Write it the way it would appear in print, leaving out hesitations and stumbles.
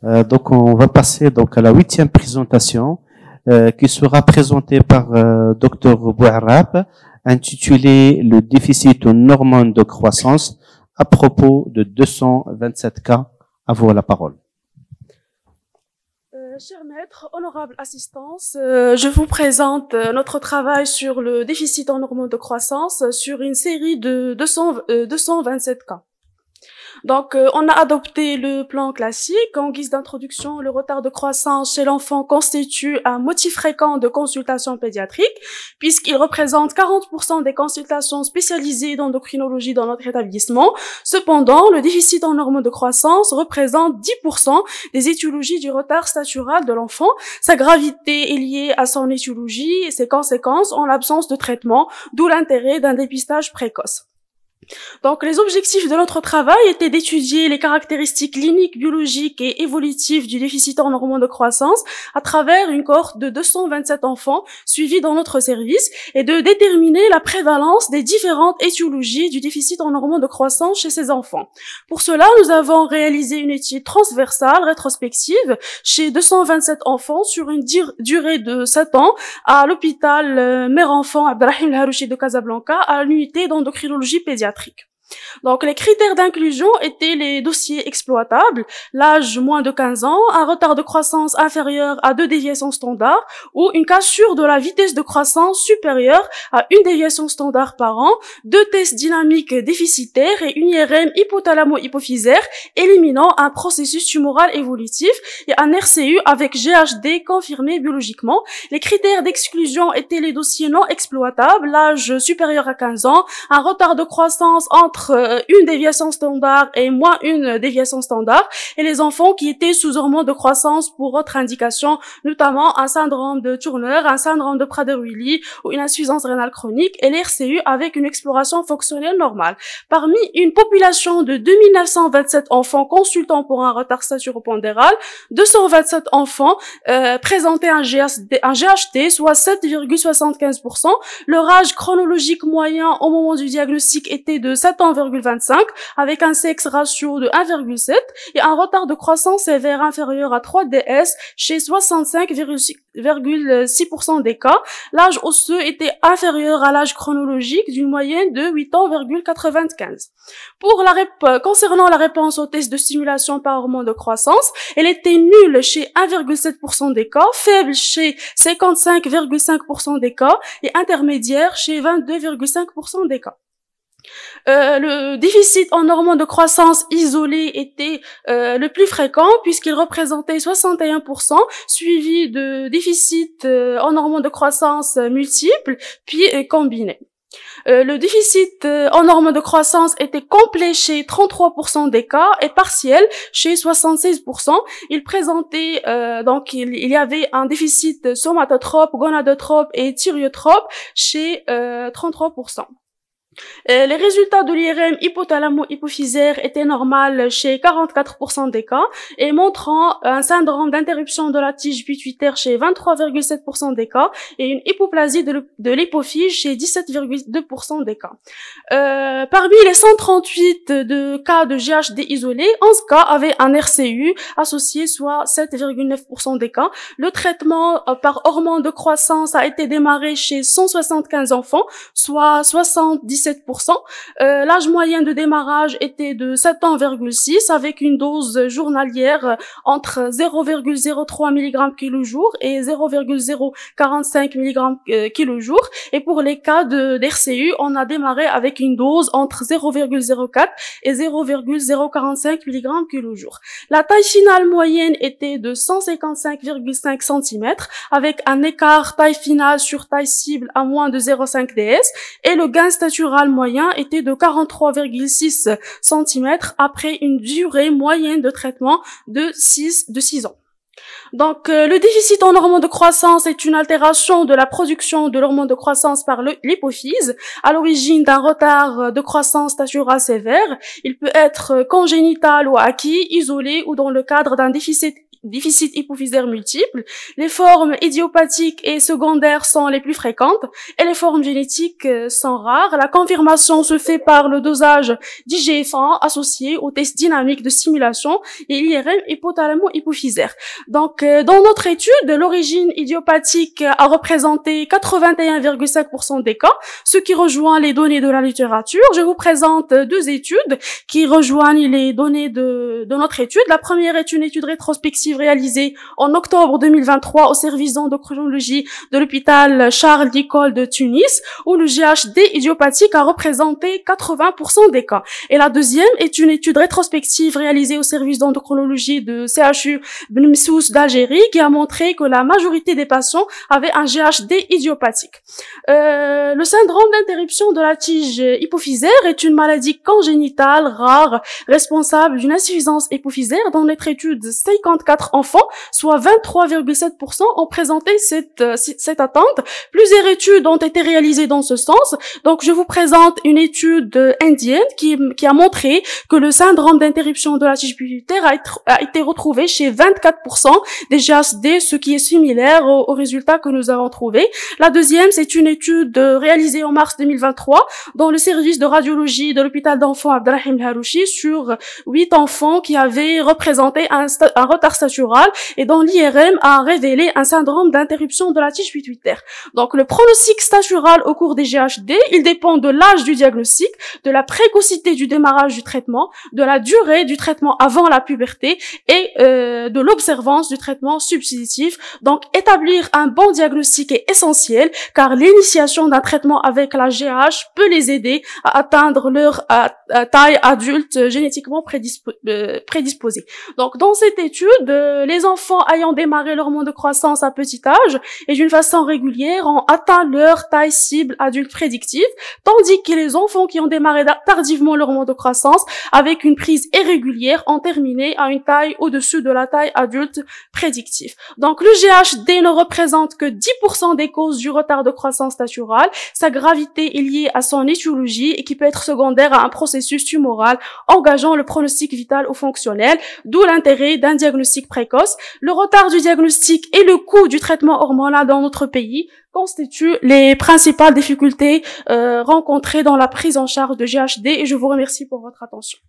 Donc, on va passer donc à la 8e présentation qui sera présentée par Dr Bouarrab, intitulée Le déficit aux hormones de croissance à propos de 227 cas. À vous la parole. Cher maître, honorable assistance, je vous présente notre travail sur le déficit en hormones de croissance sur une série de 227 cas. Donc, on a adopté le plan classique. En guise d'introduction, le retard de croissance chez l'enfant constitue un motif fréquent de consultation pédiatrique, puisqu'il représente 40% des consultations spécialisées d'endocrinologie dans notre établissement. Cependant, le déficit en hormones de croissance représente 10% des étiologies du retard statural de l'enfant. Sa gravité est liée à son étiologie et ses conséquences en l'absence de traitement, d'où l'intérêt d'un dépistage précoce. Donc, les objectifs de notre travail étaient d'étudier les caractéristiques cliniques, biologiques et évolutives du déficit en hormones de croissance à travers une cohorte de 227 enfants suivis dans notre service et de déterminer la prévalence des différentes étiologies du déficit en hormones de croissance chez ces enfants. Pour cela, nous avons réalisé une étude transversale, rétrospective, chez 227 enfants sur une durée de 7 ans à l'hôpital Mère-Enfant Abdelrahim El-Harouchi de Casablanca à l'unité d'endocrinologie pédiatrique. Donc, les critères d'inclusion étaient les dossiers exploitables, l'âge moins de 15 ans, un retard de croissance inférieur à 2 déviations standards ou une cassure de la vitesse de croissance supérieure à une déviation standard par an, 2 tests dynamiques déficitaires et une IRM hypothalamo-hypophysaire éliminant un processus tumoral évolutif et un RCU avec GHD confirmé biologiquement. Les critères d'exclusion étaient les dossiers non exploitables, l'âge supérieur à 15 ans, un retard de croissance entre une déviation standard et moins une déviation standard, et les enfants qui étaient sous hormones de croissance pour autres indications, notamment un syndrome de Turner, un syndrome de Prader-Willi ou une insuffisance rénale chronique, et l'RCU avec une exploration fonctionnelle normale. Parmi une population de 2927 enfants consultant pour un retard staturopondéral, 227 enfants présentaient un GHT, soit 7,75%. Leur âge chronologique moyen au moment du diagnostic était de 7,25 avec un sexe ratio de 1,7 et un retard de croissance sévère inférieur à 3 DS chez 65,6% des cas. L'âge osseux était inférieur à l'âge chronologique d'une moyenne de 8 ans,95. Concernant la réponse au test de stimulation par hormone de croissance, elle était nulle chez 1,7% des cas, faible chez 55,5% des cas et intermédiaire chez 22,5% des cas. Le déficit en hormones de croissance isolé était le plus fréquent puisqu'il représentait 61%, suivi de déficit en hormones de croissance multiples puis combinés. Le déficit en hormones de croissance était complet chez 33% des cas et partiel chez 76%. Il présentait donc il y avait un déficit somatotrope, gonadotrope et thyriotrope chez 33%. Les résultats de l'IRM hypothalamo-hypophysaire étaient normaux chez 44% des cas et montrant un syndrome d'interruption de la tige pituitaire chez 23,7% des cas et une hypoplasie de l'hypophyse chez 17,2% des cas. Parmi les 138 de cas de GHD isolés, 11 cas avaient un RCU associé, soit 7,9% des cas. Le traitement par hormone de croissance a été démarré chez 175 enfants, soit 77%. L'âge moyen de démarrage était de 7 ans,6 avec une dose journalière entre 0,03 mg kg et 0,045 mg kg. Et pour les cas d'RCU, on a démarré avec une dose entre 0,04 et 0,045 mg kg. La taille finale moyenne était de 155,5 cm avec un écart taille finale sur taille cible à moins de 0,5 ds et le gain statural moyen était de 43,6 cm après une durée moyenne de traitement de 6 ans. Donc, le déficit en hormones de croissance est une altération de la production de l'hormone de croissance par l'hypophyse, à l'origine d'un retard de croissance statural sévère. Il peut être congénital ou acquis, isolé ou dans le cadre d'un déficit déficit hypophysaire multiple. Les formes idiopathiques et secondaires sont les plus fréquentes et les formes génétiques sont rares. La confirmation se fait par le dosage d'IGF-1 associé au test dynamique de stimulation et l'IRM hypothalamo-hypophysaire. Donc, dans notre étude, l'origine idiopathique a représenté 81,5% des cas, ce qui rejoint les données de la littérature. Je vous présente deux études qui rejoignent les données de notre étude. La première est une étude rétrospective réalisée en octobre 2023 au service d'endocrinologie de l'hôpital Charles de Gaulle de Tunis, où le GHD idiopathique a représenté 80% des cas. Et la deuxième est une étude rétrospective réalisée au service d'endocrinologie de CHU Ben Messous d'Algérie, qui a montré que la majorité des patients avaient un GHD idiopathique. Le syndrome d'interruption de la tige hypophysaire est une maladie congénitale rare responsable d'une insuffisance hypophysaire. Dans notre étude, 54 enfants, soit 23,7%, ont présenté cette attente. Plusieurs études ont été réalisées dans ce sens. Donc, je vous présente une étude indienne qui a montré que le syndrome d'interruption de la tige pituitaire a été retrouvé chez 24% des GHD, ce qui est similaire aux résultats que nous avons trouvés. La deuxième, c'est une étude réalisée en mars 2023 dans le service de radiologie de l'hôpital d'enfants Abdelrahim Harouchi sur 8 enfants qui avaient représenté un retard statural et dont l'IRM a révélé un syndrome d'interruption de la tige pituitaire. Donc, le pronostic statural au cours des GHD, il dépend de l'âge du diagnostic, de la précocité du démarrage du traitement, de la durée du traitement avant la puberté et de l'observance du traitement substitutif. Donc, établir un bon diagnostic est essentiel car l'initiation d'un traitement avec la GH peut les aider à atteindre leur taille adulte génétiquement prédisposée. Donc, dans cette étude, les enfants ayant démarré l'hormone de croissance à petit âge et d'une façon régulière ont atteint leur taille cible adulte prédictive, tandis que les enfants qui ont démarré tardivement l'hormone de croissance avec une prise irrégulière ont terminé à une taille au-dessus de la taille adulte prédictive. Donc, le GHD ne représente que 10% des causes du retard de croissance naturelle. Sa gravité est liée à son étiologie et qui peut être secondaire à un processus tumoral engageant le pronostic vital ou fonctionnel, d'où l'intérêt d'un diagnostic précoce. Le retard du diagnostic et le coût du traitement hormonal dans notre pays constituent les principales difficultés rencontrées dans la prise en charge de GHD et je vous remercie pour votre attention.